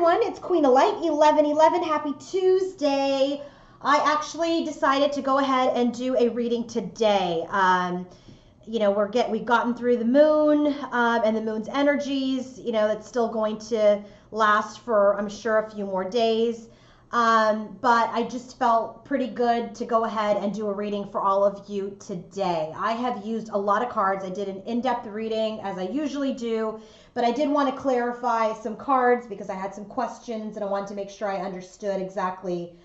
everyone, it's Queen of Light 1111. Happy Tuesday. I actually decided to go ahead and do a reading today. We've gotten through the moon and the moon's energies. That's still going to last for, I'm sure, a few more days. But I just felt pretty good to go ahead and do a reading for all of you today. I have used a lot of cards. I did an in-depth reading as I usually do, but I did want to clarify some cards because I had some questions and I wanted to make sure I understood exactly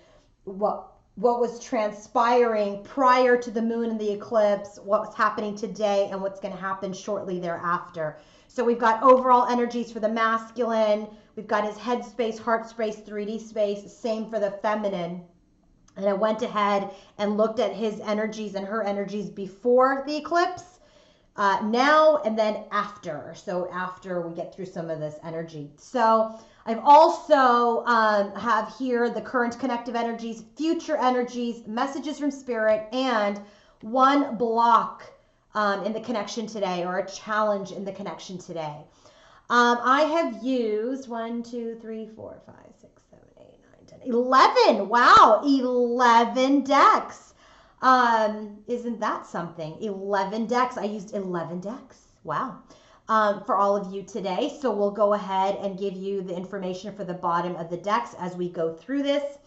what was transpiring prior to the moon and the eclipse, what was happening today, and what's going to happen shortly thereafter. So we've got overall energies for the masculine. We've got his head space, heart space, 3D space, same for the feminine. And I went ahead and looked at his energies and her energies before the eclipse, now, and then after. So after we get through some of this energy. So I've also have here the current connective energies, future energies, messages from spirit, and one block in the connection today, or a challenge in the connection today. I have used 1, 2, 3, 4, 5, 6, 7, 8, 9, 10, 11. Wow, 11 decks. Isn't that something? 11 decks. I used 11 decks. Wow. For all of you today. So we'll go ahead and give you the information for the bottom of the decks as we go through this.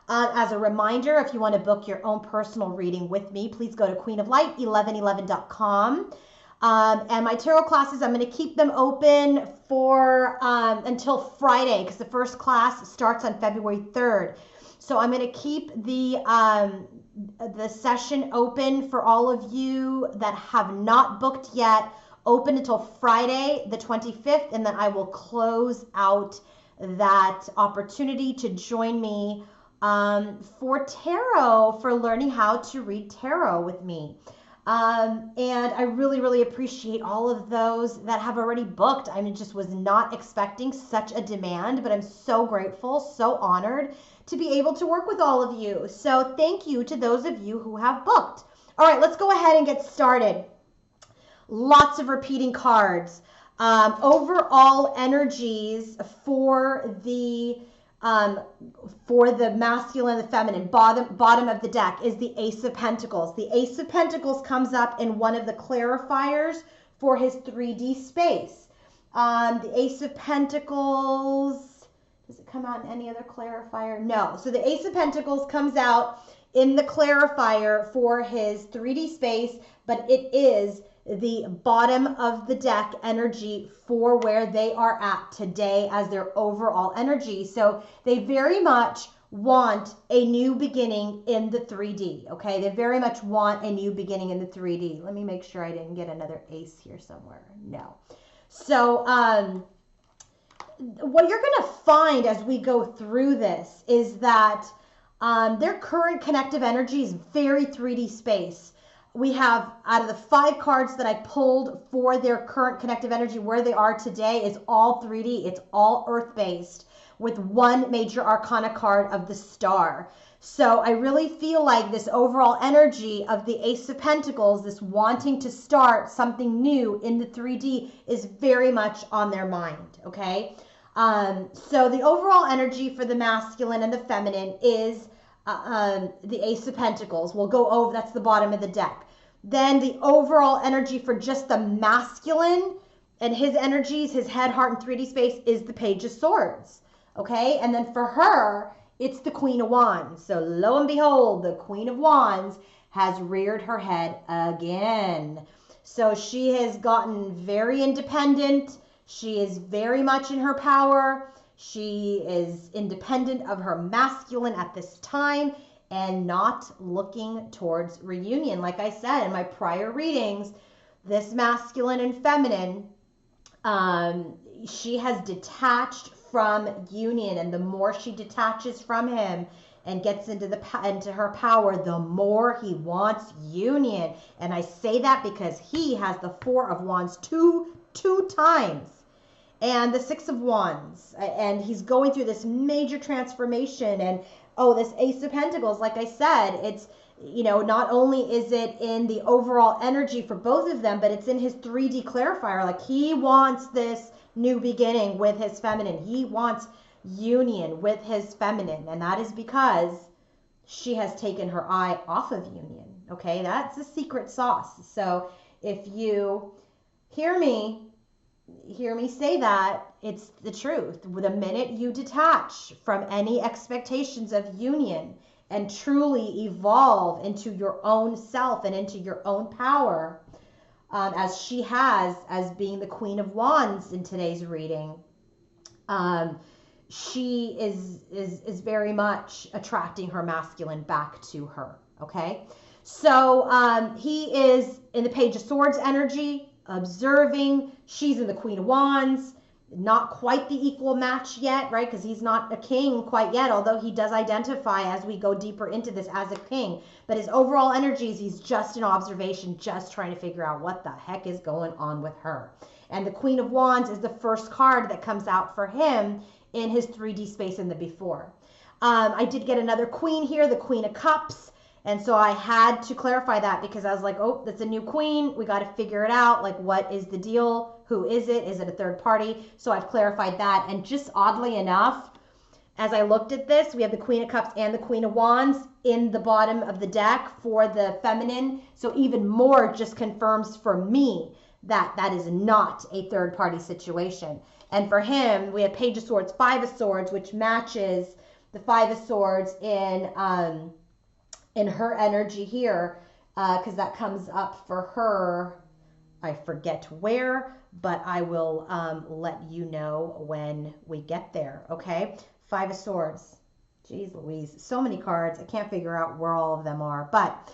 As a reminder, if you want to book your own personal reading with me, please go to queenoflight1111.com. And my tarot classes, I'm going to keep them open for until Friday because the first class starts on February 3rd. So I'm going to keep the session open for all of you that have not booked yet, open until Friday the 25th, and then I will close out that opportunity to join me for tarot, for learning how to read tarot with me. And I really, really appreciate all of those that have already booked. I just was not expecting such a demand, but I'm so grateful, so honored to be able to work with all of you. So thank you to those of you who have booked. All right, let's go ahead and get started. Lots of repeating cards. Overall energies for the masculine and the feminine, bottom of the deck is the Ace of Pentacles. The Ace of Pentacles comes up in one of the clarifiers for his 3D space. The Ace of Pentacles, does it come out in any other clarifier? No. So the Ace of Pentacles comes out in the clarifier for his 3D space, but it is the bottom of the deck energy for where they are at today as their overall energy. So they very much want a new beginning in the 3D, okay? They very much want a new beginning in the 3D. Let me make sure I didn't get another ace here somewhere. No. So what you're going to find as we go through this is that their current connective energy is very 3D space. We have, out of the 5 cards that I pulled for their current connective energy, where they are today is all 3D. It's all earth-based with one major arcana card of the star. So I really feel like this overall energy of the Ace of Pentacles, this wanting to start something new in the 3D, is very much on their mind, okay? So the overall energy for the masculine and the feminine is the Ace of Pentacles. We'll go over, that's the bottom of the deck. Then the overall energy for just the masculine and his energies, his head, heart, and 3D space is the Page of Swords. Okay, and then for her, it's the Queen of Wands. So lo and behold, the Queen of Wands has reared her head again. So she has gotten very independent. She is very much in her power. She is independent of her masculine at this time and not looking towards reunion. Like I said in my prior readings, this masculine and feminine, she has detached from union, and the more she detaches from him and gets into her power, the more he wants union. And I say that because he has the 4 of Wands two times. And the 6 of Wands, and he's going through this major transformation. And this Ace of Pentacles, like I said, it's, not only is it in the overall energy for both of them, but it's in his 3D clarifier. Like, he wants this new beginning with his feminine. He wants union with his feminine. And that is because she has taken her eye off of union. Okay, that's the secret sauce. So if you hear me say that, it's the truth. The minute you detach from any expectations of union and truly evolve into your own self and into your own power, as she has, as being the Queen of Wands in today's reading, she is very much attracting her masculine back to her. Okay, so he is in the Page of Swords energy, observing. She's in the Queen of Wands. Not quite the equal match yet, right? Because he's not a king quite yet, although he does identify as we go deeper into this as a king. But his overall energies, he's just an observation, just trying to figure out what the heck is going on with her. And the Queen of Wands is the first card that comes out for him in his 3D space in the before. I did get another queen here, the Queen of Cups. And so I had to clarify that because I was like, oh, that's a new queen. We got to figure it out. Like, what is the deal? Who is it? Is it a third party? So I've clarified that. And just oddly enough, as I looked at this, we have the Queen of Cups and the Queen of Wands in the bottom of the deck for the feminine. So even more just confirms for me that that is not a third party situation. And for him, we have Page of Swords, Five of Swords, which matches the Five of Swords in her energy here, because that comes up for her. I forget where, but I will let you know when we get there, okay? Five of Swords. Jeez Louise, so many cards. I can't figure out where all of them are, but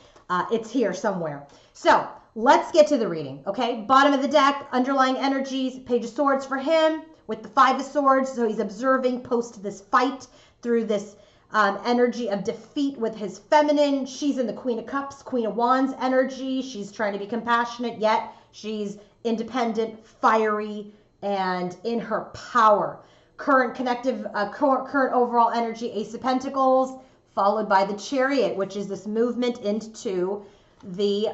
it's here somewhere. So let's get to the reading, okay? Bottom of the deck, underlying energies, Page of Swords for him with the Five of Swords. So he's observing post this fight through this energy of defeat with his feminine. She's in the Queen of Cups, Queen of Wands energy. She's trying to be compassionate, yet she's independent, fiery, and in her power. Current overall energy, Ace of Pentacles, followed by the Chariot, which is this movement into the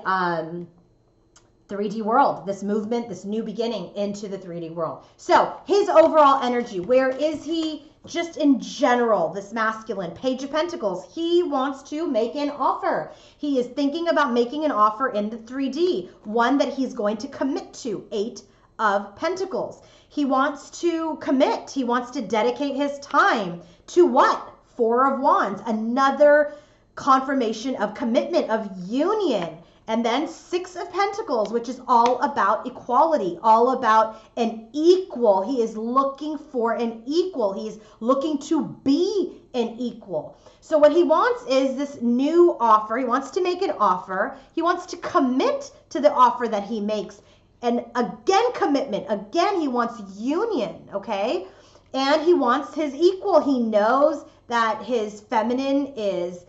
3D world, this movement, this new beginning into the 3D world. So his overall energy, where is he? Just in general, this masculine, Page of Pentacles, he wants to make an offer. He is thinking about making an offer in the 3D, one that he's going to commit to, Eight of Pentacles. He wants to commit. He wants to dedicate his time to what? Four of Wands, another confirmation of commitment, of union. And then Six of Pentacles, which is all about equality, all about an equal. He is looking for an equal. He's looking to be an equal. So what he wants is this new offer. He wants to make an offer. He wants to commit to the offer that he makes. And again, commitment. Again, he wants union, okay? And he wants his equal. He knows that his feminine has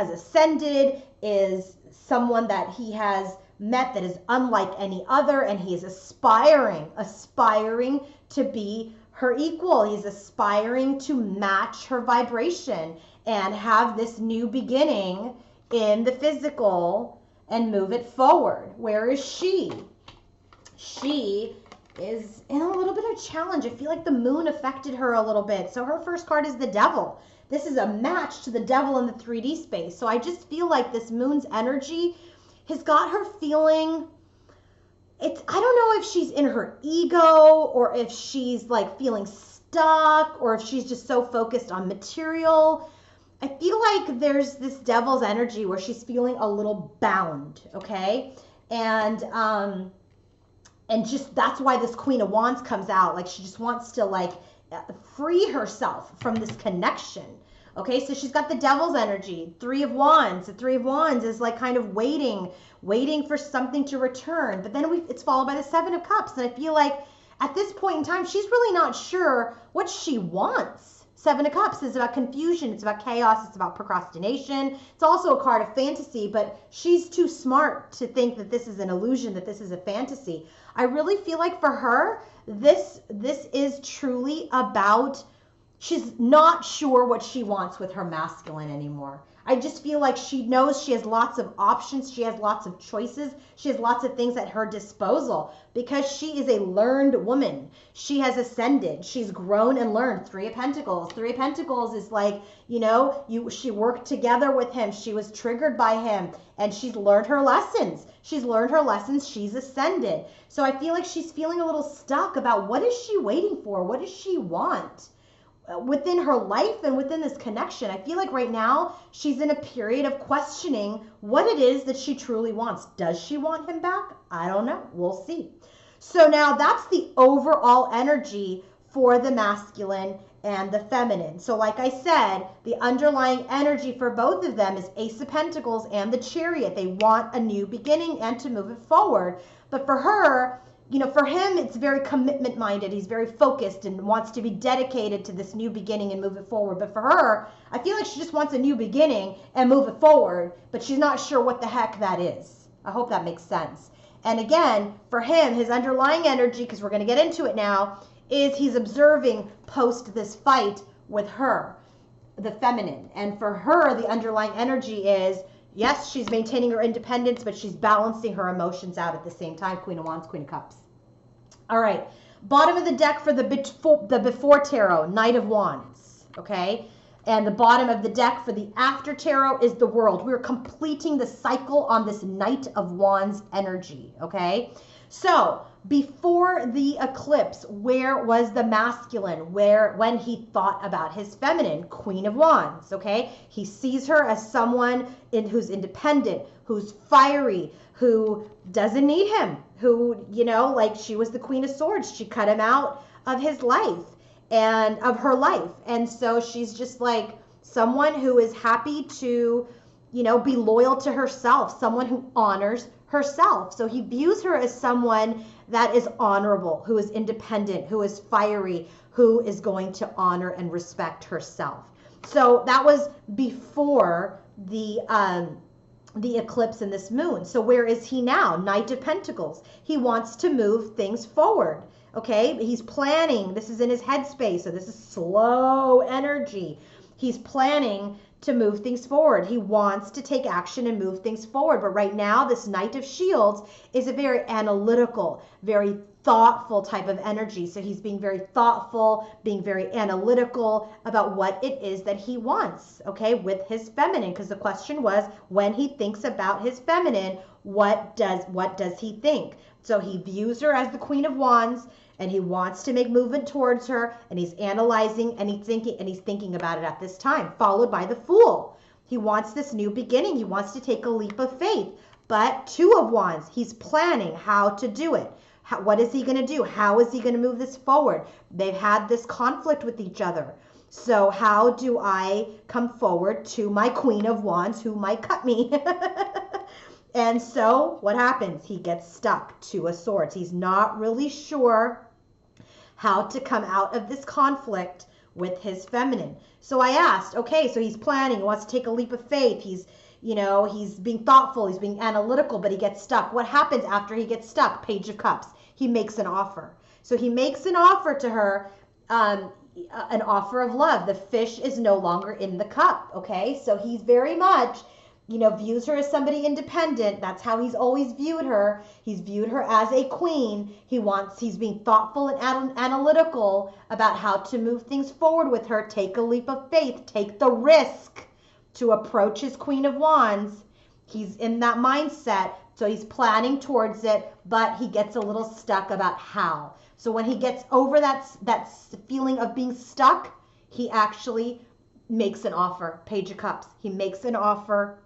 ascended, is someone that he has met that is unlike any other, and he is aspiring to be her equal. He's aspiring to match her vibration and have this new beginning in the physical and move it forward. Where is she? She is in a little bit of challenge. I feel like the moon affected her a little bit. So her first card is the Devil. This is a match to the Devil in the 3D space. So I just feel like this moon's energy has got her feeling, I don't know if she's in her ego or if she's like feeling stuck or if she's just so focused on material. I feel like there's this Devil's energy where she's feeling a little bound, okay? And just that's why this Queen of Wands comes out. Like she just wants to like free herself from this connection. Okay, so she's got the Devil's energy, Three of Wands. The Three of Wands is like kind of waiting for something to return. But then it's followed by the Seven of Cups. And I feel like at this point in time, she's really not sure what she wants. Seven of Cups is about confusion. It's about chaos. It's about procrastination. It's also a card of fantasy, but she's too smart to think that this is an illusion, that this is a fantasy. I really feel like for her, this is truly about, she's not sure what she wants with her masculine anymore. I just feel like she knows she has lots of options. She has lots of choices. She has lots of things at her disposal because she is a learned woman. She has ascended. She's grown and learned. Three of Pentacles. Three of Pentacles is like, she worked together with him. She was triggered by him and she's learned her lessons. She's learned her lessons. She's ascended. So I feel like she's feeling a little stuck about what is she waiting for? What does she want within her life and within this connection? I feel like right now she's in a period of questioning what it is that she truly wants. Does she want him back? I don't know. We'll see. So now that's the overall energy for the masculine and the feminine. So like I said, the underlying energy for both of them is Ace of Pentacles and the Chariot. They want a new beginning and to move it forward. But for her, for him, it's very commitment minded. He's very focused and wants to be dedicated to this new beginning and move it forward. But for her, I feel like she just wants a new beginning and move it forward, but she's not sure what the heck that is. I hope that makes sense. And again, for him, his underlying energy, because we're going to get into it now, is he's observing post this fight with her, the feminine. And for her, the underlying energy is, yes, she's maintaining her independence, but she's balancing her emotions out at the same time. Queen of Wands, Queen of Cups. All right. Bottom of the deck for the before tarot, Knight of Wands. Okay. And the bottom of the deck for the after tarot is the World. We're completing the cycle on this Knight of Wands energy. Okay. So before the eclipse, where was the masculine? When he thought about his feminine? Queen of Wands, okay? He sees her as someone who's independent, who's fiery, who doesn't need him, who, like she was the Queen of Swords. She cut him out of his life and of her life. And so she's just like someone who is happy to, be loyal to herself, someone who honors herself. So he views her as someone that is honorable, who is independent, who is fiery, who is going to honor and respect herself. So that was before the eclipse and this moon. So where is he now? Knight of Pentacles. He wants to move things forward. Okay, he's planning. This is in his headspace. So this is slow energy. He's planning to move things forward. He wants to take action and move things forward. But right now, this Knight of Shields is a very analytical, very thoughtful type of energy. So he's being very thoughtful, being very analytical about what it is that he wants, okay, with his feminine. Because the question was, when he thinks about his feminine, what does he think? So he views her as the Queen of Wands, and he wants to make movement towards her, and he's analyzing and he's thinking about it at this time, followed by the Fool. He wants this new beginning. He wants to take a leap of faith. But Two of Wands, he's planning how to do it. What is he going to do? How is he going to move this forward? They've had this conflict with each other. So how do I come forward to my Queen of Wands who might cut me? And so what happens? He gets stuck. Two of Swords. He's not really sure how to come out of this conflict with his feminine. So I asked, okay, so he's planning, he wants to take a leap of faith. He's being thoughtful, he's being analytical, but he gets stuck. What happens after he gets stuck? Page of Cups. He makes an offer. So he makes an offer to her, an offer of love. The fish is no longer in the cup, okay? So he's very much, views her as somebody independent. That's how he's always viewed her. He's viewed her as a queen. He's being thoughtful and analytical about how to move things forward with her. Take a leap of faith. Take the risk to approach his Queen of Wands. He's in that mindset. So he's planning towards it, but he gets a little stuck about how. So when he gets over that feeling of being stuck, he actually makes an offer. Page of Cups. He makes an offer.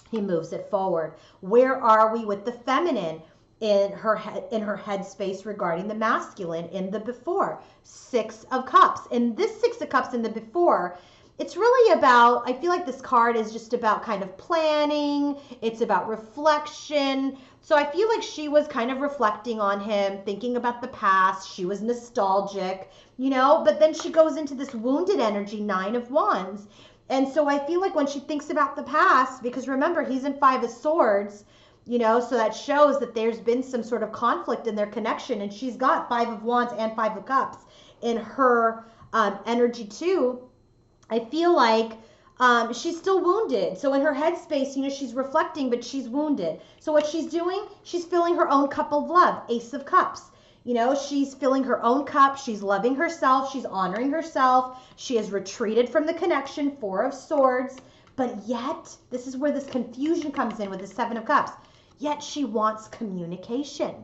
He moves it forward. Where are we with the feminine in her headspace regarding the masculine in the before? Six of Cups. In this Six of Cups in the before, it's really about, I feel like this card is just about kind of planning. It's about reflection. So I feel like she was kind of reflecting on him, thinking about the past. She was nostalgic, but then she goes into this wounded energy, Nine of Wands. And so I feel like when she thinks about the past, because remember, he's in Five of Swords, so that shows that there's been some sort of conflict in their connection. And she's got Five of Wands and Five of Cups in her energy too. I feel like She's still wounded. So in her headspace, she's reflecting, but she's wounded. So what she's doing, she's filling her own cup of love, Ace of Cups. She's filling her own cup. She's loving herself. She's honoring herself. She has retreated from the connection, Four of Swords. But yet, this is where this confusion comes in with the Seven of Cups. Yet she wants communication.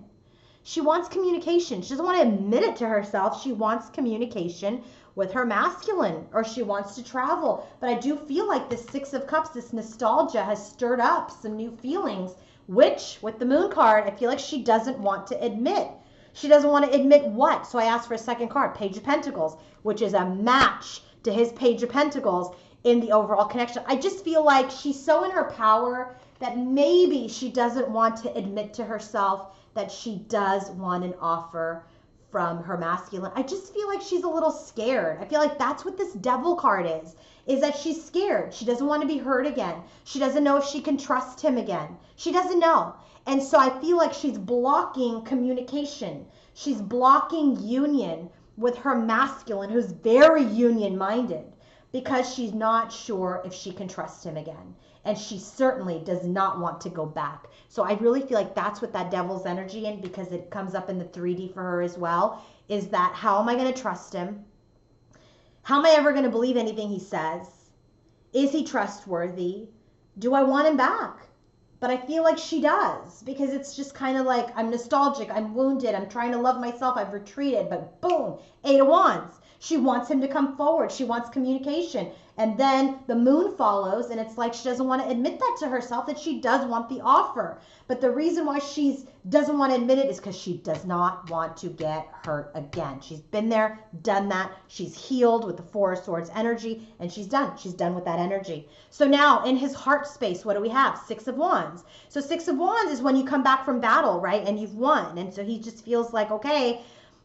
She wants communication. She doesn't want to admit it to herself. She wants communication with her masculine, or she wants to travel. But I do feel like the Six of Cups, this nostalgia, has stirred up some new feelings, which with the Moon card, I feel like she doesn't want to admit. She doesn't want to admit what? So I asked for a second card, Page of Pentacles, which is a match to his Page of Pentacles in the overall connection. I just feel like she's so in her power that maybe she doesn't want to admit to herself that she does want an offer from her masculine. I just feel like she's a little scared. I feel like that's what this Devil card is that she's scared. She doesn't want to be hurt again. She doesn't know if she can trust him again. She doesn't know. And so I feel like she's blocking communication. She's blocking union with her masculine, who's very union-minded, because she's not sure if she can trust him again. And she certainly does not want to go back. So I really feel like that's what that Devil's energy in, because it comes up in the 3D for her as well, is that how am I going to trust him? How am I ever going to believe anything he says? Is he trustworthy? Do I want him back? But I feel like she does, because it's just kind of like, I'm nostalgic, I'm wounded, I'm trying to love myself, I've retreated, but boom, Eight of Wands. She wants him to come forward. She wants communication. And then the Moon follows, and it's like she doesn't want to admit that to herself, that she does want the offer. But the reason why she doesn't want to admit it is because she does not want to get hurt again. She's been there, done that. She's healed with the Four of Swords energy, and she's done. She's done with that energy. So now in his heart space, what do we have? Six of Wands. So Six of Wands is when you come back from battle, right? And you've won. And so he just feels like, okay,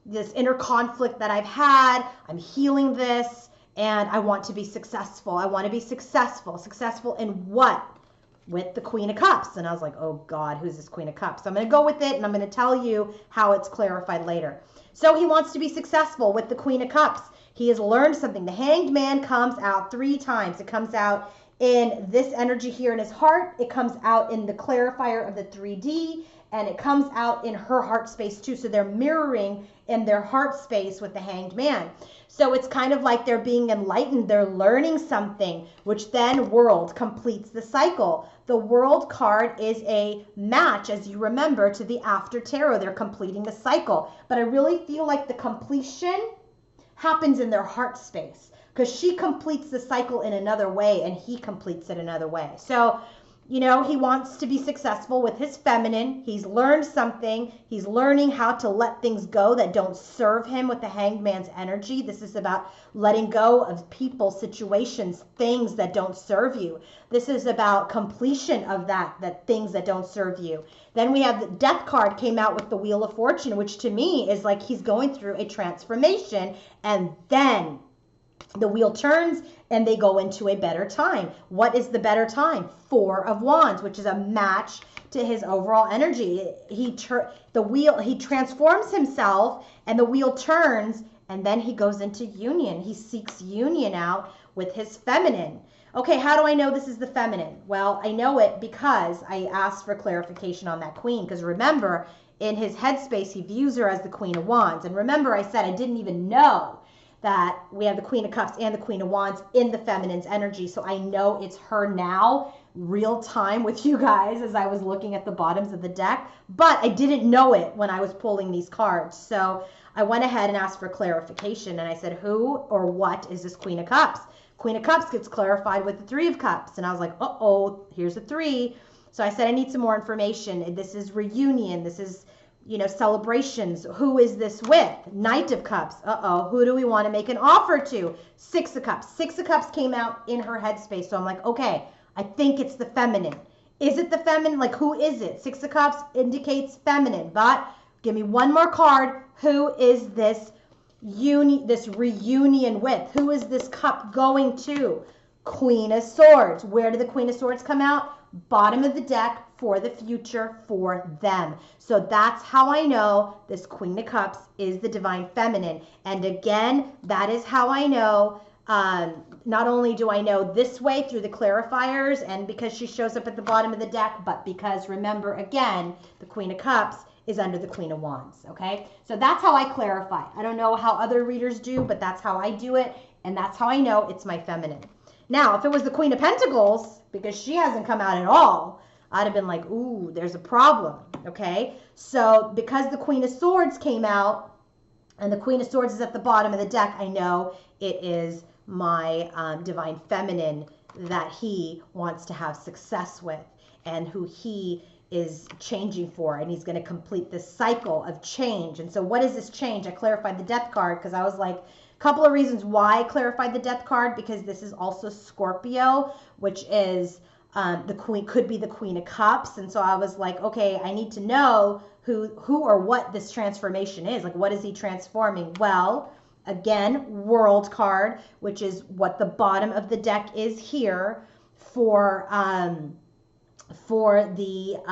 this inner conflict that I've had, I'm healing this, and I want to be successful. I want to be successful. Successful in what? With the Queen of Cups. And I was like, oh God, who's this Queen of Cups? So I'm going to go with it, and I'm going to tell you how it's clarified later. So he wants to be successful with the Queen of Cups. He has learned something. The Hanged Man comes out 3 times. It comes out in this energy here in his heart. It comes out in the clarifier of the 3D. And it comes out in her heart space too. So they're mirroring in their heart space with the Hanged Man. So it's kind of like they're being enlightened. They're learning something, which then World completes the cycle. The World card is a match, as you remember, to the After Tarot. They're completing the cycle. But I really feel like the completion happens in their heart space, because she completes the cycle in another way and he completes it another way. So he wants to be successful with his feminine. He's learned something. He's learning how to let things go that don't serve him with the Hanged Man's energy. This is about letting go of people, situations, things that don't serve you. This is about completion of that things that don't serve you. Then we have the Death card came out with the Wheel of Fortune, which to me is like he's going through a transformation, and then the wheel turns and they go into a better time. What is the better time? Four of Wands, which is a match to his overall energy. He transforms himself, and the wheel turns, and then he goes into union. He seeks union out with his feminine. Okay, how do I know this is the feminine? Well, I know it because I asked for clarification on that queen, because remember, in his headspace, he views her as the Queen of Wands. And remember, I said I didn't even know that we have the Queen of Cups and the Queen of Wands in the feminine's energy. So I know it's her now, real time with you guys as I was looking at the bottoms of the deck. But I didn't know it when I was pulling these cards. So I went ahead and asked for clarification. And I said, who or what is this Queen of Cups? Queen of Cups gets clarified with the Three of Cups. And I was like, uh-oh, here's a 3. So I said, I need some more information. This is reunion. This is celebrations. Who is this with? Knight of Cups. Uh-oh. Who do we want to make an offer to? Six of Cups. Six of Cups came out in her headspace. So I'm like, okay, I think it's the feminine. Is it the feminine? Like, who is it? Six of Cups indicates feminine. But give me one more card. Who is this reunion with? Who is this cup going to? Queen of Swords. Where did the Queen of Swords come out? Bottom of the deck, for the future, for them. So that's how I know this Queen of Cups is the divine feminine. And again, that is how I know Not only do I know this way through the clarifiers and because she shows up at the bottom of the deck, but because remember again, the Queen of Cups is under the Queen of Wands, okay? So that's how I clarify. I don't know how other readers do, but that's how I do it, and that's how I know it's my feminine. Now, if it was the Queen of Pentacles, because she hasn't come out at all, I'd have been like, ooh, there's a problem, okay? So because the Queen of Swords came out, and the Queen of Swords is at the bottom of the deck, I know it is my divine feminine that he wants to have success with and who he is changing for, and he's going to complete this cycle of change. And so what is this change? I clarified the death card because I was like, a couple of reasons why I clarified the death card, because this is also Scorpio, which is the queen, could be the Queen of Cups. And so I was like, okay, I need to know who or what this transformation is. Like, what is he transforming? Well, again, World card, which is what the bottom of the deck is here for the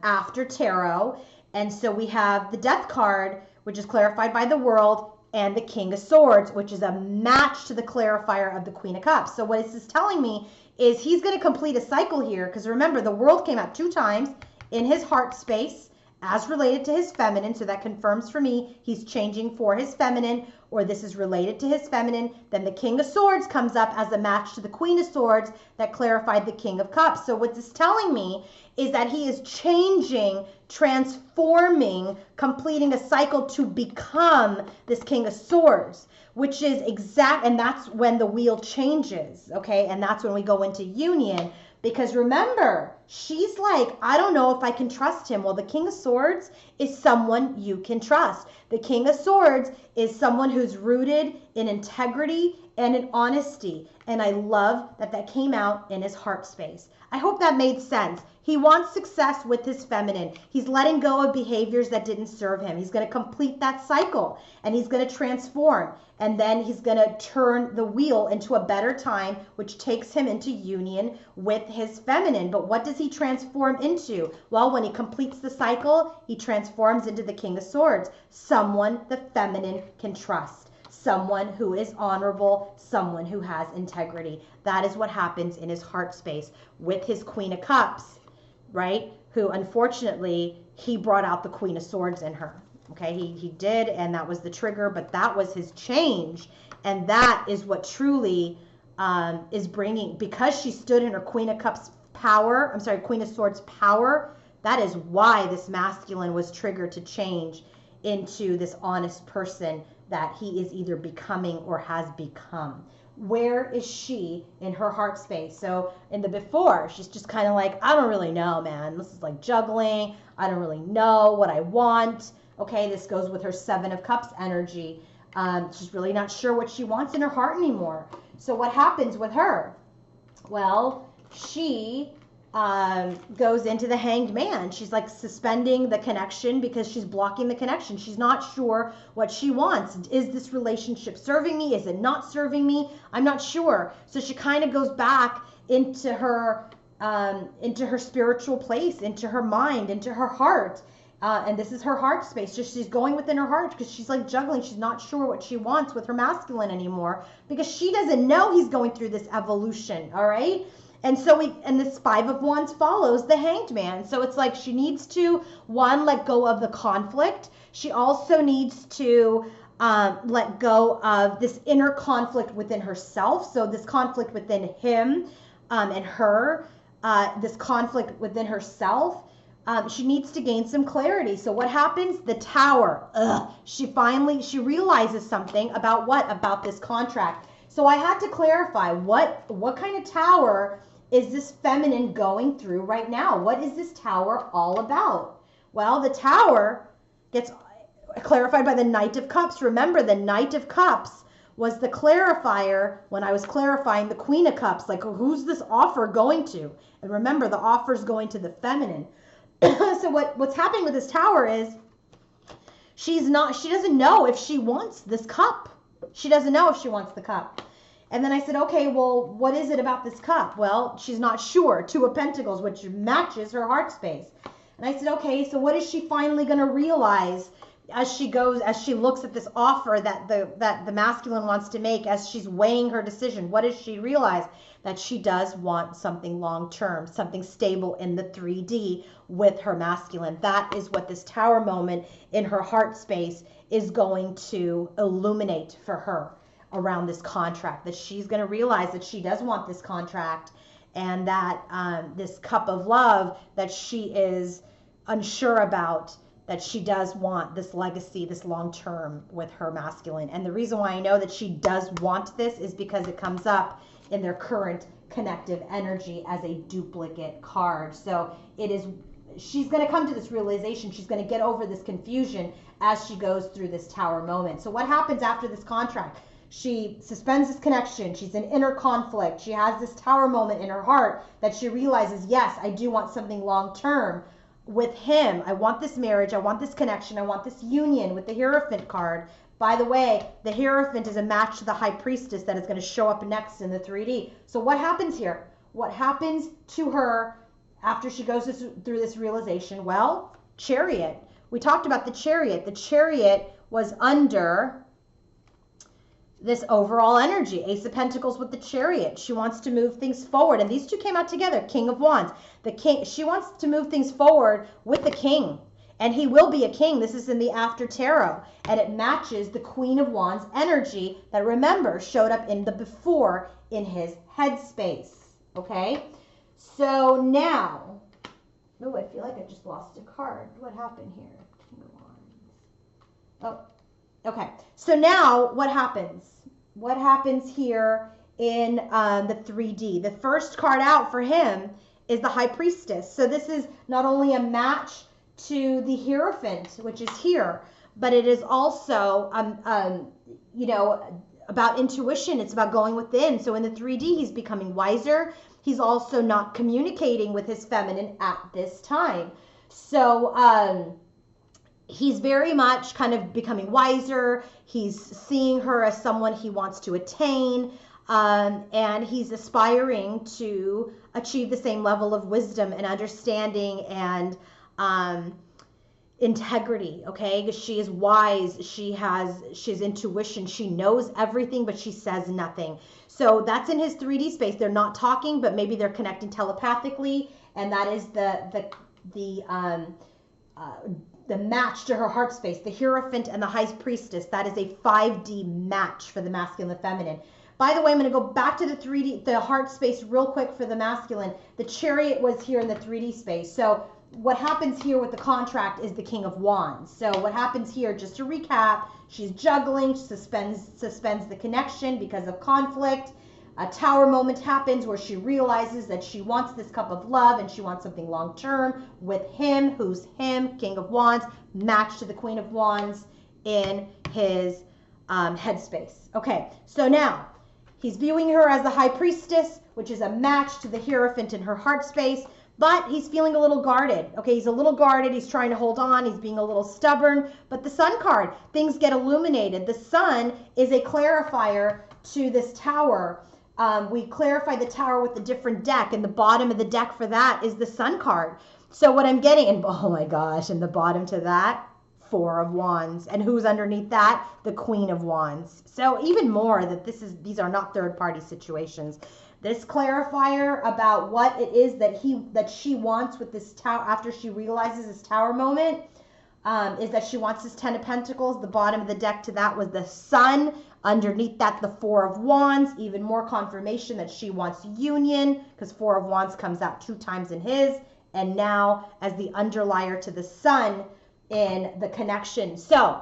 after tarot. And so we have the Death card, which is clarified by the World, and the King of Swords, which is a match to the clarifier of the Queen of Cups. So what this is telling me is he's going to complete a cycle here, because remember, the World came out 2 times in his heart space as related to his feminine. So that confirms for me he's changing for his feminine, or this is related to his feminine. Then the King of Swords comes up as a match to the Queen of Swords that clarified the King of Cups. So what this is telling me is that he is changing, transforming, completing a cycle to become this King of Swords, which is exact, and that's when the wheel changes, okay? And that's when we go into union. Because remember, she's like, I don't know if I can trust him. Well, the King of Swords is someone you can trust. The King of Swords is someone who's rooted in integrity and in honesty. And I love that that came out in his heart space. I hope that made sense. He wants success with his feminine. He's letting go of behaviors that didn't serve him. He's going to complete that cycle, and he's going to transform. And then he's going to turn the wheel into a better time, which takes him into union with his feminine. But what does he transform into? Well, when he completes the cycle, he transforms into the King of Swords, someone the feminine can trust, someone who is honorable, someone who has integrity. That is what happens in his heart space with his Queen of Cups, right? Who, unfortunately, he brought out the Queen of Swords in her. Okay, he did, and that was the trigger, but that was his change. And that is what truly is bringing, because she stood in her Queen of Cups power, I'm sorry, Queen of Swords power, that is why this masculine was triggered to change into this honest person that he is either becoming or has become. Where is she in her heart space? So in the before, she's just kind of like, I don't really know, man. This is like juggling. I don't really know what I want. Okay, this goes with her 7 of Cups energy. She's really not sure what she wants in her heart anymore. So what happens with her? Well, she goes into the Hanged Man. She's like suspending the connection because she's blocking the connection. She's not sure what she wants. Is this relationship serving me? Is it not serving me? I'm not sure. So she kind of goes back into her spiritual place, into her mind, into her heart. And this is her heart space. So she's going within her heart because she's like juggling. She's not sure what she wants with her masculine anymore because she doesn't know he's going through this evolution. All right. And so this 5 of Wands follows the Hanged Man. So it's like she needs to, one, let go of the conflict. She also needs to let go of this inner conflict within herself. So this conflict within him and her, this conflict within herself. She needs to gain some clarity. So what happens? The Tower. She realizes something about what? About this contract. So I had to clarify what kind of tower is this feminine going through right now? What is this tower all about? Well, the Tower gets clarified by the Knight of Cups. Remember, the Knight of Cups was the clarifier when I was clarifying the Queen of Cups. Like, who's this offer going to? And remember, the offer is going to the feminine. So what's happening with this Tower is she doesn't know if she wants this cup. She doesn't know if she wants the cup. And then I said, okay, well, what is it about this cup? Well, she's not sure. 2 of Pentacles, which matches her heart space. And I said, okay, so what is she finally going to realize as she goes, as she looks at this offer that the masculine wants to make, as she's weighing her decision, what does she realize? That she does want something long term, something stable in the 3D with her masculine. That is what this tower moment in her heart space is going to illuminate for her around this contract, that she's going to realize that she does want this contract, and that this cup of love that she is unsure about, that she does want this legacy, this long term with her masculine. And the reason why I know that she does want this is because it comes up in their current connective energy as a duplicate card. So it is, she's going to come to this realization, she's going to get over this confusion as she goes through this tower moment. So what happens after this contract? She suspends this connection. She's in inner conflict. She has this tower moment in her heart that she realizes, yes, I do want something long term with him. I want this marriage. I want this connection. I want this union with the Hierophant card. By the way, the Hierophant is a match to the High Priestess that is going to show up next in the 3D. So what happens here? What happens to her after she goes through this realization? Well, Chariot. We talked about the Chariot. The Chariot was under this overall energy. Ace of Pentacles with the Chariot. She wants to move things forward. And these two came out together. King of Wands. The King, she wants to move things forward with the King. And he will be a king. This is in the After Tarot. And it matches the Queen of Wands energy that, remember, showed up in the before in his headspace. Okay? So now, oh, I feel like I just lost a card. What happened here? King of Wands. Oh, okay. So now what happens? What happens here in the 3D? The first card out for him is the High Priestess. So this is not only a match to the Hierophant, which is here, but it is also, you know, about intuition. It's about going within. So in the 3D, he's becoming wiser. He's also not communicating with his feminine at this time. So he's very much kind of becoming wiser. He's seeing her as someone he wants to attain. And he's aspiring to achieve the same level of wisdom and understanding and integrity, okay? Because she is wise, she has intuition, she knows everything, but she says nothing. So that's in his 3D space. They're not talking, but maybe they're connecting telepathically, and that is the match to her heart space, the Hierophant and the High Priestess. That is a 5D match for the masculine and the feminine. By the way, I'm going to go back to the 3D, the heart space real quick for the masculine. The Chariot was here in the 3D space. So what happens here with the contract is the King of Wands. So what happens here, just to recap, she's juggling, suspends the connection because of conflict. A tower moment happens where she realizes that she wants this cup of love and she wants something long term with him. Who's him? King of Wands, matched to the Queen of Wands in his headspace. Okay, so now he's viewing her as the High Priestess, which is a match to the Hierophant in her heart space. But he's feeling a little guarded. Okay, he's a little guarded. He's trying to hold on. He's being a little stubborn. But the Sun card, things get illuminated. The Sun is a clarifier to this tower. We clarify the tower with a different deck, and the bottom of the deck for that is the Sun card. So what I'm getting, and oh my gosh, and the bottom to that, Four of Wands. And who's underneath that? The Queen of Wands. So even more that these are not third-party situations. This clarifier about what it is that she wants with this tower after she realizes this tower moment is that she wants this 10 of Pentacles. The bottom of the deck to that was the Sun. Underneath that, the Four of Wands. Even more confirmation that she wants union because Four of Wands comes out 2 times in his. And now as the underlier to the Sun in the connection. So,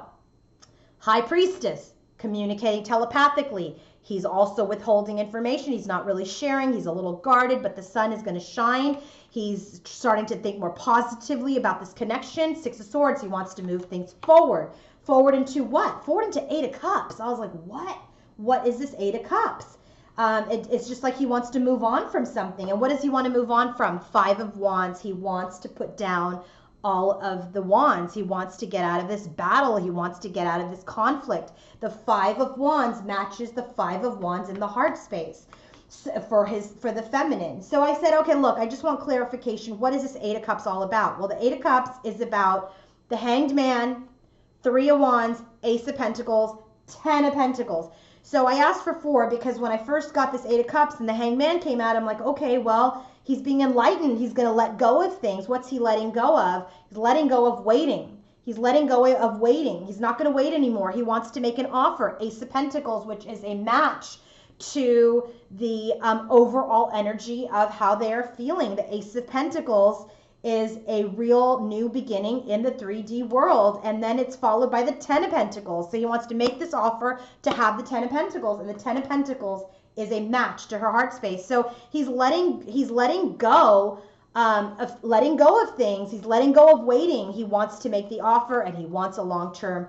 High Priestess, communicating telepathically. He's also withholding information. He's not really sharing. He's a little guarded, but the Sun is going to shine. He's starting to think more positively about this connection. 6 of Swords, he wants to move things forward. Forward into what? Forward into 8 of Cups. I was like, what? What is this 8 of Cups? It's just like he wants to move on from something. And what does he want to move on from? 5 of Wands. He wants to put down all of the wands. He wants to get out of this battle. He wants to get out of this conflict. The 5 of Wands matches the 5 of Wands in the heart space for the feminine. So I said, okay, look, I just want clarification. What is this 8 of Cups all about? Well, the 8 of Cups is about the Hanged Man, Three of Wands, Ace of Pentacles, 10 of Pentacles. So I asked for 4 because when I first got this 8 of Cups and the Hangman came out, I'm like, okay, well, he's being enlightened. He's going to let go of things. What's he letting go of? He's letting go of waiting. He's letting go of waiting. He's not going to wait anymore. He wants to make an offer. Ace of Pentacles, which is a match to the overall energy of how they are feeling. The Ace of Pentacles is a real new beginning in the 3D world, and then it's followed by the 10 of Pentacles. So he wants to make this offer to have the 10 of Pentacles, and the 10 of Pentacles is a match to her heart space. So he's letting go of things. He's letting go of waiting. He wants to make the offer, and he wants a long-term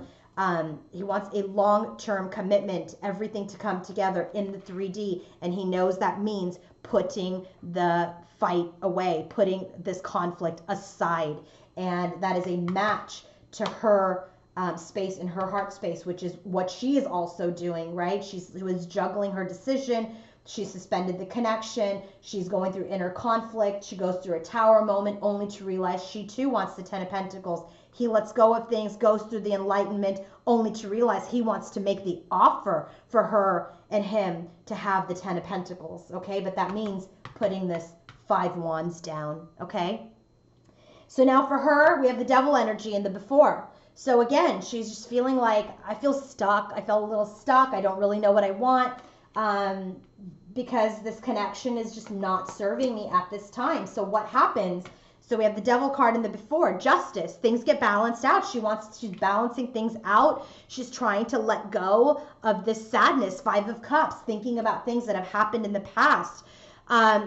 commitment, everything to come together in the 3D, and he knows that means putting the fight away, putting this conflict aside, and that is a match to her space in her heart space, which is what she is also doing, right? She was juggling her decision. She suspended the connection. She's going through inner conflict. She goes through a tower moment only to realize she too wants the 10 of Pentacles. He lets go of things, goes through the enlightenment only to realize he wants to make the offer for her and him to have the 10 of Pentacles, okay? But that means putting this 5 Wands down, okay? So now for her, we have the Devil energy in the before. So again, she's just feeling like, I feel stuck. I felt a little stuck. I don't really know what I want because this connection is just not serving me at this time. So what happens? So we have the Devil card in the before, Justice. Things get balanced out. She's balancing things out. She's trying to let go of this sadness, 5 of Cups, thinking about things that have happened in the past.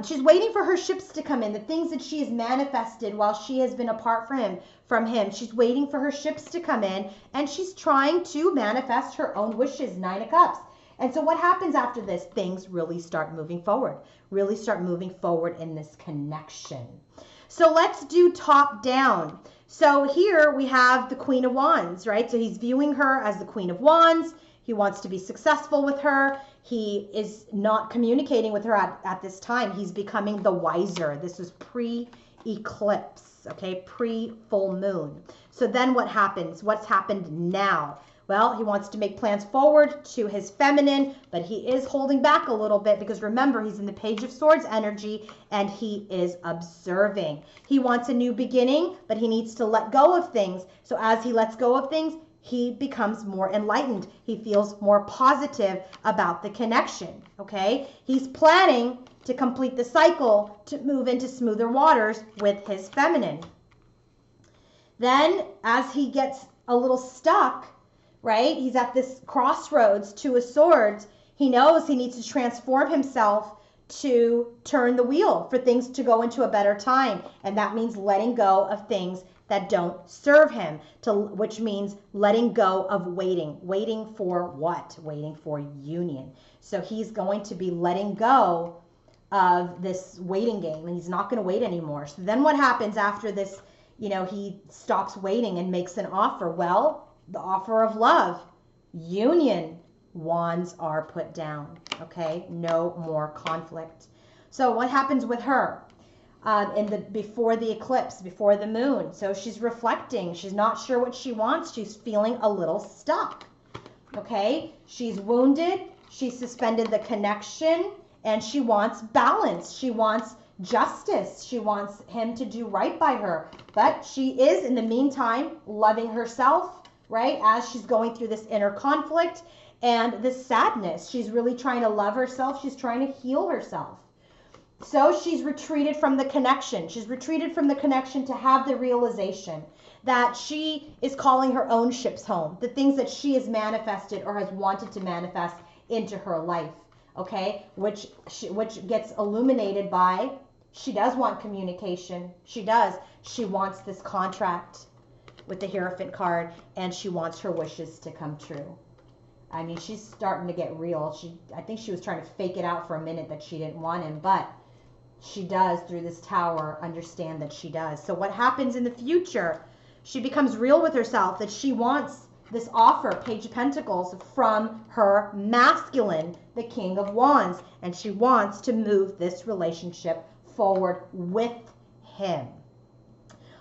She's waiting for her ships to come in, the things that she has manifested while she has been apart from him. She's waiting for her ships to come in, and she's trying to manifest her own wishes, 9 of Cups. And so what happens after this? Things really start moving forward, in this connection. So let's do top down. So here we have the Queen of Wands, right? So he's viewing her as the Queen of Wands. He wants to be successful with her. He is not communicating with her at this time. He's becoming the wiser. This is pre-eclipse, okay? Pre-full moon. So then what happens? What's happened now? Well, he wants to make plans forward to his feminine, but he is holding back a little bit because remember, he's in the Page of Swords energy and he is observing. He wants a new beginning, but he needs to let go of things. So as he lets go of things, he becomes more enlightened. He feels more positive about the connection, okay? He's planning to complete the cycle to move into smoother waters with his feminine. Then as he gets a little stuck, right? He's at this crossroads, 2 of Swords. He knows he needs to transform himself to turn the wheel for things to go into a better time. And that means letting go of things that don't serve him, which means letting go of waiting. Waiting for what? Waiting for union. So he's going to be letting go of this waiting game, and he's not going to wait anymore. So then what happens after this? You know, he stops waiting and makes an offer. Well, the offer of love, union, wands are put down, okay? No more conflict. So what happens with her? Before the eclipse, before the moon. So she's reflecting. She's not sure what she wants. She's feeling a little stuck. Okay? She's wounded. She suspended the connection, and she wants balance. She wants justice. She wants him to do right by her. But she is, in the meantime, loving herself, right? As she's going through this inner conflict and this sadness. She's really trying to love herself. She's trying to heal herself. So she's retreated from the connection. She's retreated from the connection to have the realization that she is calling her own ships home, the things that she has manifested or has wanted to manifest into her life, okay? Which gets illuminated by, she does want communication. She does. She wants this contract with the Hierophant card, and she wants her wishes to come true. I mean, she's starting to get real. I think she was trying to fake it out for a minute that she didn't want him, but she does, through this tower, understand that she does. So what happens in the future? She becomes real with herself that she wants this offer, Page of Pentacles, from her masculine, the King of Wands, and she wants to move this relationship forward with him.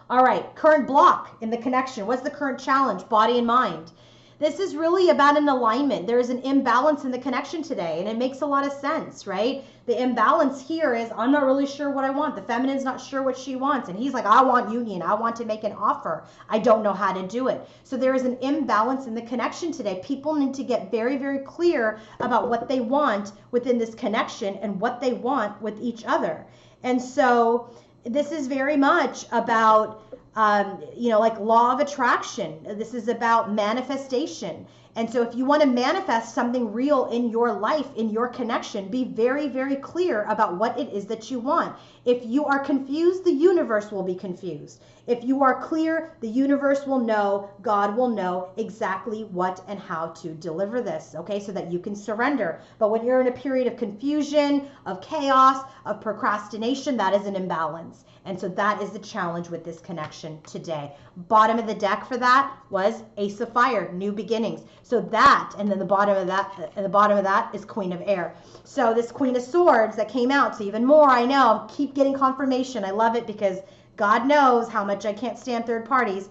All right, current block in the connection. What's the current challenge? Body and mind. This is really about an alignment. There is an imbalance in the connection today, and it makes a lot of sense, right? The imbalance here is I'm not really sure what I want. The feminine's not sure what she wants, and he's like, I want union. I want to make an offer. I don't know how to do it. So there is an imbalance in the connection today. People need to get very, very clear about what they want within this connection and what they want with each other. And so this is very much about like law of attraction. This is about manifestation. And so if you want to manifest something real in your life, in your connection, be very, very clear about what it is that you want. If you are confused, the universe will be confused. If you are clear, the universe will know, God will know exactly what and how to deliver this, okay, so that you can surrender. But when you're in a period of confusion, of chaos, of procrastination, that is an imbalance. And so that is the challenge with this connection today. Bottom of the deck for that was Ace of Fire, new beginnings. So that, and then the bottom of that is Queen of Air. So this Queen of Swords that came out, so even more, I know, keep getting confirmation. I love it because God knows how much I can't stand third parties.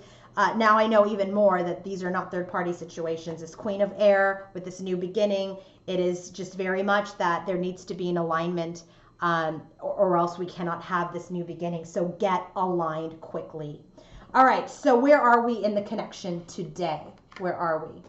Now I know even more that these are not third party situations. This Queen of Air with this new beginning, it is just very much that there needs to be an alignment, or else we cannot have this new beginning. So get aligned quickly. All right, so where are we in the connection today? Where are we?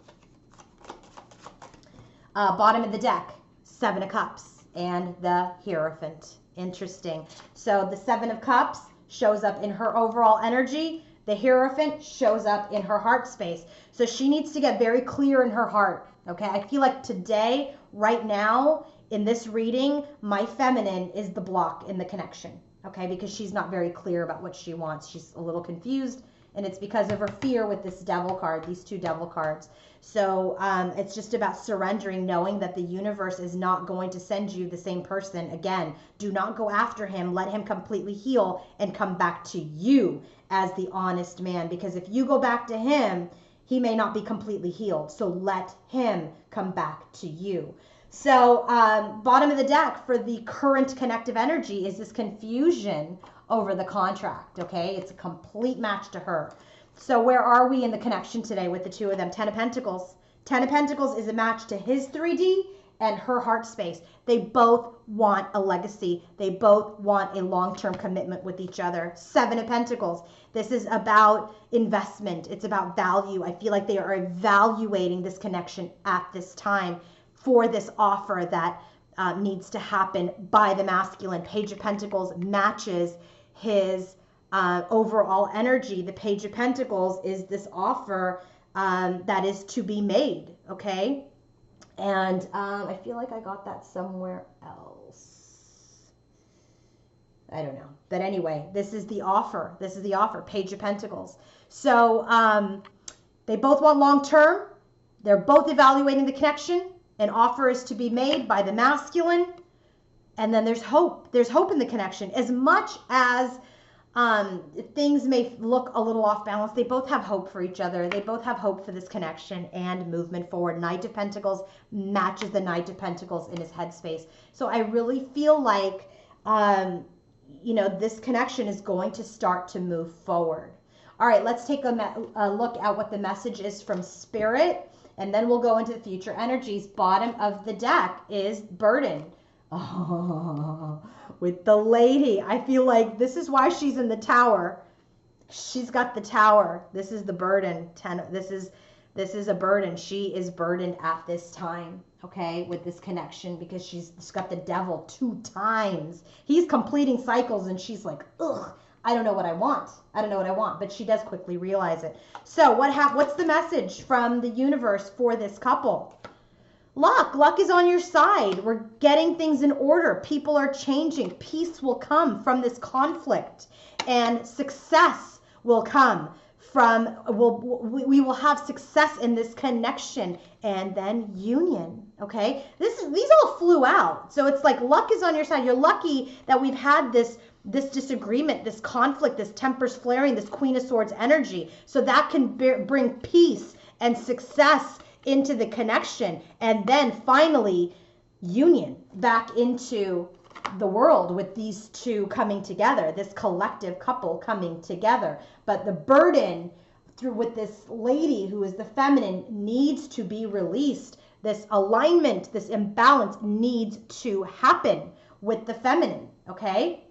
Bottom of the deck, Seven of Cups and the Hierophant. Interesting. So the Seven of Cups shows up in her overall energy. The Hierophant shows up in her heart space. So she needs to get very clear in her heart. Okay, I feel like today, right now, in this reading, my feminine is the block in the connection. Okay, because she's not very clear about what she wants. She's a little confused, and it's because of her fear with this Devil card, these two Devil cards. So it's just about surrendering, knowing that the universe is not going to send you the same person again. Do not go after him. Let him completely heal and come back to you as the honest man. Because if you go back to him, he may not be completely healed. So let him come back to you. So bottom of the deck for the current connective energy is this confusion over the contract, okay? It's a complete match to her. So where are we in the connection today with the two of them? Ten of Pentacles. Ten of Pentacles is a match to his 3D and her heart space. They both want a legacy. They both want a long-term commitment with each other. Seven of Pentacles. This is about investment. It's about value. I feel like they are evaluating this connection at this time for this offer that needs to happen by the masculine. Page of Pentacles matches his overall energy. The Page of Pentacles is this offer that is to be made, okay? And I feel like I got that somewhere else. I don't know. But anyway, this is the offer. This is the offer, Page of Pentacles. So they both want long-term. They're both evaluating the connection. An offer is to be made by the masculine. And then there's hope. There's hope in the connection. As much as things may look a little off balance, they both have hope for each other. They both have hope for this connection and movement forward. Knight of Pentacles matches the Knight of Pentacles in his headspace. So I really feel like, this connection is going to start to move forward. All right, let's take a look at what the message is from Spirit, and then we'll go into the future energies. Bottom of the deck is Burden. Oh, with the lady. I feel like this is why she's in the Tower. She's got the Tower. This is the burden. This is a burden. She is burdened at this time, okay, with this connection, because she's got the Devil 2 times. He's completing cycles, and she's like, ugh, I don't know what I want. I don't know what I want, but she does quickly realize it. So what's the message from the universe for this couple? Luck is on your side. We're getting things in order. People are changing. Peace will come from this conflict, and success will come from, we will have success in this connection, and then union, okay? These all flew out. So it's like luck is on your side. You're lucky that we've had this disagreement, this conflict, this tempers flaring, this Queen of Swords energy. So that can bring peace and success into the connection, and then finally union back into the world with these two coming together, this collective couple coming together. But the burden through with this lady who is the feminine needs to be released. This alignment, this imbalance needs to happen with the feminine, okay?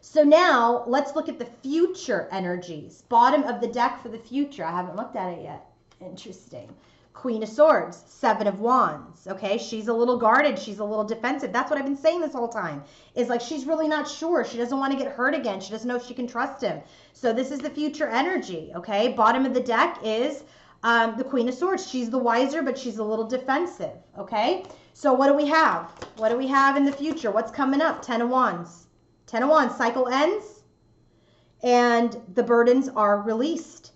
So now let's look at the future energies. Bottom of the deck for the future. I haven't looked at it yet. Interesting. Queen of Swords, Seven of Wands. Okay, she's a little guarded. She's a little defensive. That's what I've been saying this whole time. Is like she's really not sure. She doesn't want to get hurt again. She doesn't know if she can trust him. So this is the future energy. Okay, bottom of the deck is the Queen of Swords. She's the wiser, but she's a little defensive. Okay, so what do we have? What do we have in the future? What's coming up? Ten of Wands. Ten of Wands. Cycle ends, and the burdens are released.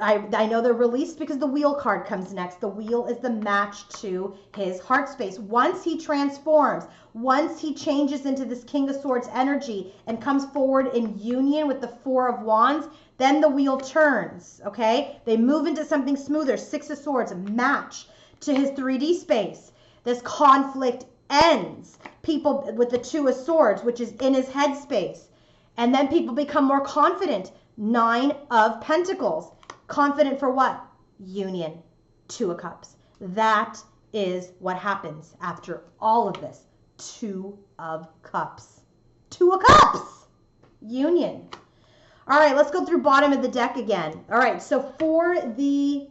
I know they're released because the Wheel card comes next. The Wheel is the match to his heart space. Once he transforms, once he changes into this King of Swords energy and comes forward in union with the Four of Wands, then the wheel turns, okay? They move into something smoother. Six of Swords, match to his 3D space. This conflict ends. People with the Two of Swords, which is in his head space. And then people become more confident. Nine of Pentacles. Confident for what? Union. Two of Cups. That is what happens after all of this. Two of Cups. Two of Cups. Union. All right, let's go through bottom of the deck again. All right, so for the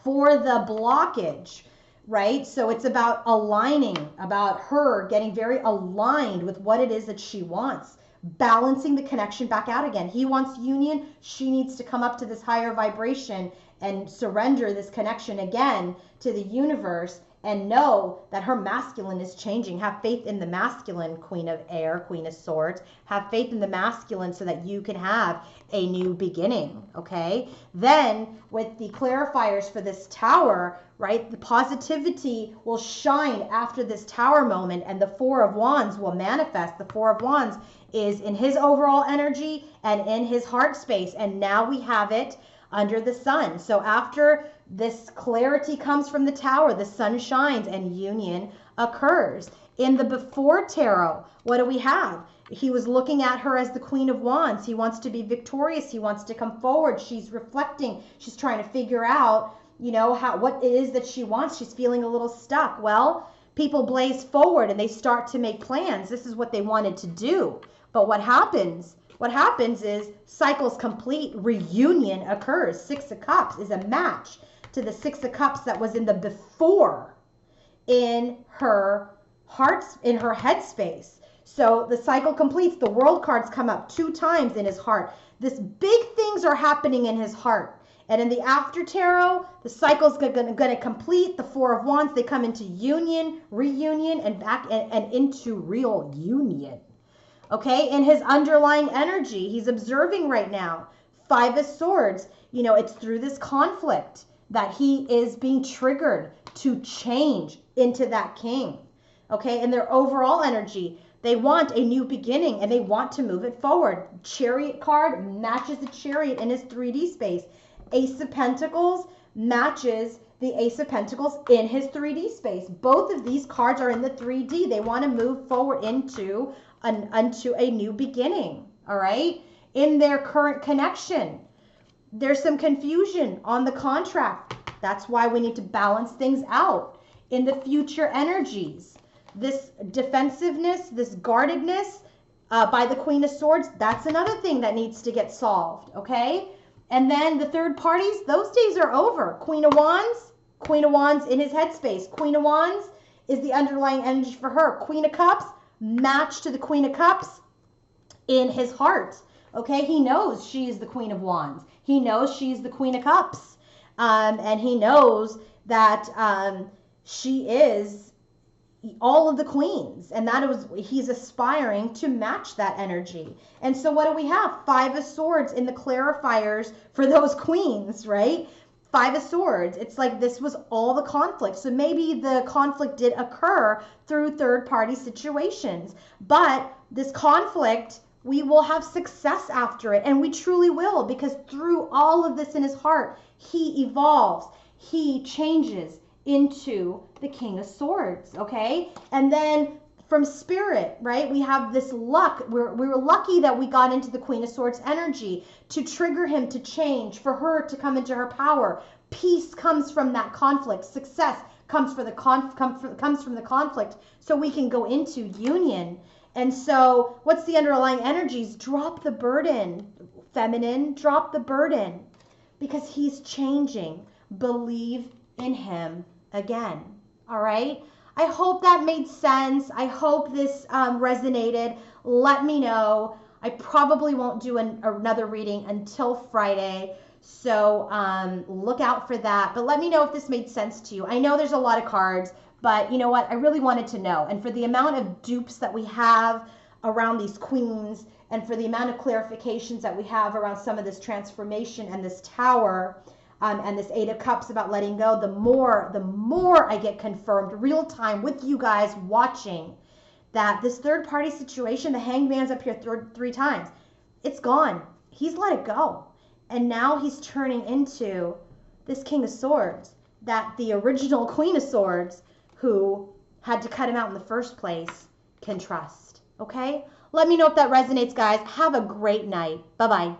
blockage, right? So it's about aligning, about her getting very aligned with what it is that she wants. Balancing the connection back out again. He wants union. She needs to come up to this higher vibration and surrender this connection again to the universe and know that her masculine is changing. Have faith in the masculine, Queen of Air, Queen of Swords. Have faith in the masculine so that you can have a new beginning, okay? Then with the clarifiers for this tower, right, the positivity will shine after this tower moment and the Four of Wands will manifest. The Four of Wands is in his overall energy and in his heart space. And now we have it under the sun. So after this clarity comes from the tower, the sun shines and union occurs. In the before tarot, what do we have? He was looking at her as the Queen of Wands. He wants to be victorious. He wants to come forward. She's reflecting. She's trying to figure out, you know, what it is that she wants. She's feeling a little stuck. Well, people blaze forward and they start to make plans. This is what they wanted to do. But what happens? What happens is cycles complete, reunion occurs. Six of Cups is a match to the Six of Cups that was in the before in her heart, in her headspace. So the cycle completes. The World cards come up 2 times in his heart. This big things are happening in his heart. And in the after tarot, the cycle's going to complete. The Four of Wands, they come into union, reunion, and back and into real union. Okay, in his underlying energy, he's observing right now. Five of Swords, you know, it's through this conflict that he is being triggered to change into that king. Okay, in their overall energy, they want a new beginning and they want to move it forward. Chariot card matches the Chariot in his 3D space. Ace of Pentacles matches the Ace of Pentacles in his 3D space. Both of these cards are in the 3D. They want to move forward into a new beginning, all right? In their current connection, there's some confusion on the contract. That's why we need to balance things out. In the future energies, this defensiveness, this guardedness by the Queen of Swords, that's another thing that needs to get solved, okay? And then the third parties, those days are over. Queen of Wands in his headspace. Queen of Wands is the underlying energy for her. Queen of Cups, match to the Queen of Cups in his heart. Okay, he knows she is the Queen of Wands. He knows she's the Queen of Cups. And he knows that she is all of the queens. And he's aspiring to match that energy. And so what do we have? Five of Swords in the clarifiers for those queens, right? Five of Swords. It's like this was all the conflict. So maybe the conflict did occur through third-party situations. But this conflict, we will have success after it. And we truly will, because through all of this in his heart, he evolves. He changes into the King of Swords, okay? And then from spirit, right? We have this luck. We were lucky that we got into the Queen of Swords energy to trigger him to change, for her to come into her power. Peace comes from that conflict. Success comes from the conflict, so we can go into union. And so, what's the underlying energies? Drop the burden, feminine. Drop the burden, because he's changing. Believe in him again. All right. I hope that made sense. I hope this resonated. Let me know. I probably won't do another reading until Friday, so look out for that. But let me know if this made sense to you. I know there's a lot of cards, but you know what? I really wanted to know. And for the amount of dupes that we have around these queens, and for the amount of clarifications that we have around some of this transformation and this tower, and this Eight of Cups about letting go, the more I get confirmed real time with you guys watching that this third party situation, the Hangman's up here three times, it's gone. He's let it go. And now he's turning into this King of Swords that the original Queen of Swords, who had to cut him out in the first place, can trust. Okay? Let me know if that resonates, guys. Have a great night. Bye-bye.